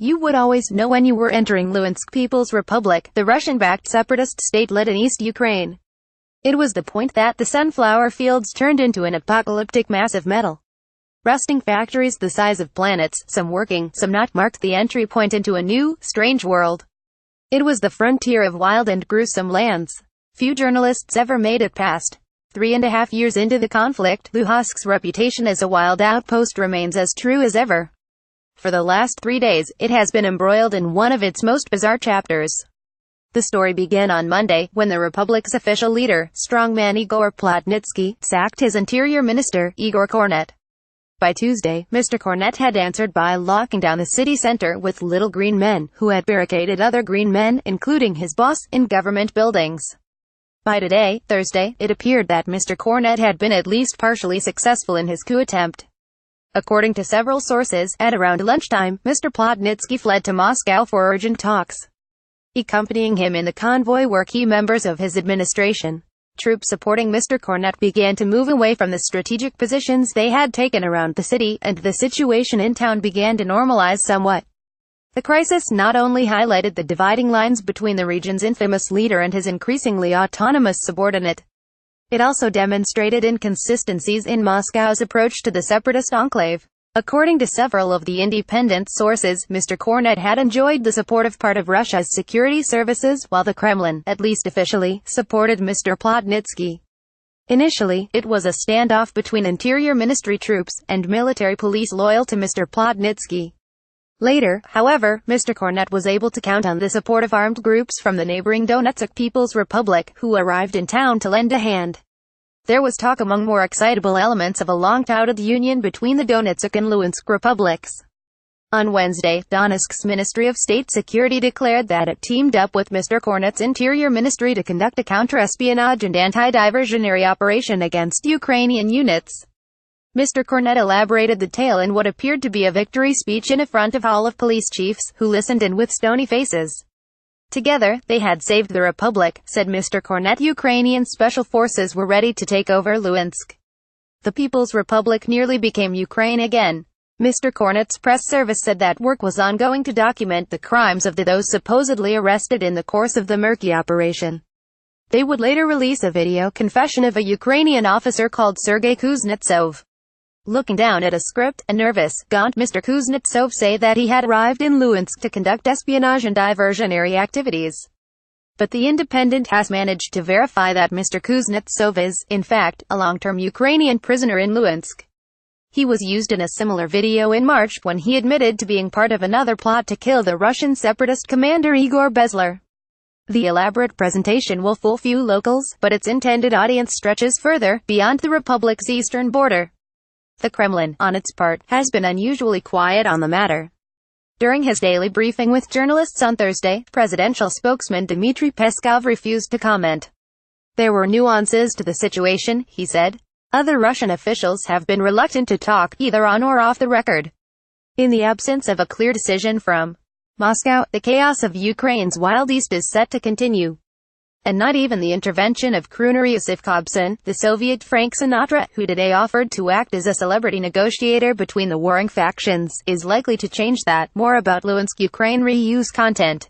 You would always know when you were entering Luhansk People's Republic, the Russian-backed separatist statelet in East Ukraine. It was the point that the sunflower fields turned into an apocalyptic mass of metal. Rusting factories the size of planets, some working, some not, marked the entry point into a new, strange world. It was the frontier of wild and gruesome lands. Few journalists ever made it past 3.5 years into the conflict. Luhansk's reputation as a wild outpost remains as true as ever. For the last 3 days, it has been embroiled in one of its most bizarre chapters. The story began on Monday, when the Republic's official leader, strongman Igor Plotnitsky, sacked his interior minister, Igor Kornet. By Tuesday, Mr. Kornet had answered by locking down the city center with little green men, who had barricaded other green men, including his boss, in government buildings. By today, Thursday, it appeared that Mr. Kornet had been at least partially successful in his coup attempt. According to several sources, at around lunchtime, Mr. Plotnitsky fled to Moscow for urgent talks. Accompanying him in the convoy were key members of his administration. Troops supporting Mr. Kornet began to move away from the strategic positions they had taken around the city, and the situation in town began to normalize somewhat. The crisis not only highlighted the dividing lines between the region's infamous leader and his increasingly autonomous subordinate. It also demonstrated inconsistencies in Moscow's approach to the separatist enclave. According to several of the independent sources, Mr. Kornet had enjoyed the support of part of Russia's security services, while the Kremlin, at least officially, supported Mr. Plotnitsky. Initially, it was a standoff between Interior Ministry troops and military police loyal to Mr. Plotnitsky. Later, however, Mr. Kornet was able to count on the support of armed groups from the neighboring Donetsk People's Republic, who arrived in town to lend a hand. There was talk among more excitable elements of a long-touted union between the Donetsk and Luhansk republics. On Wednesday, Donetsk's Ministry of State Security declared that it teamed up with Mr. Kornet's Interior Ministry to conduct a counter-espionage and anti-diversionary operation against Ukrainian units. Mr. Kornet elaborated the tale in what appeared to be a victory speech in front of all of police chiefs, who listened in with stony faces. Together, they had saved the Republic, said Mr. Kornet. Ukrainian special forces were ready to take over Luhansk. The People's Republic nearly became Ukraine again. Mr. Kornet's press service said that work was ongoing to document the crimes of those supposedly arrested in the course of the murky operation. They would later release a video confession of a Ukrainian officer called Sergei Kuznetsov. Looking down at a script, a nervous, gaunt Mr. Kuznetsov said that he had arrived in Luhansk to conduct espionage and diversionary activities. But The Independent has managed to verify that Mr. Kuznetsov is, in fact, a long-term Ukrainian prisoner in Luhansk. He was used in a similar video in March, when he admitted to being part of another plot to kill the Russian separatist commander Igor Bezler. The elaborate presentation will fool few locals, but its intended audience stretches further, beyond the Republic's eastern border. The Kremlin, on its part, has been unusually quiet on the matter. During his daily briefing with journalists on Thursday, presidential spokesman Dmitry Peskov refused to comment. There were nuances to the situation, he said. Other Russian officials have been reluctant to talk, either on or off the record. In the absence of a clear decision from Moscow, the chaos of Ukraine's Wild East is set to continue. And not even the intervention of crooner Yusuf Kobzon, the Soviet Frank Sinatra, who today offered to act as a celebrity negotiator between the warring factions, is likely to change that. More about Luhansk Ukraine reuse content.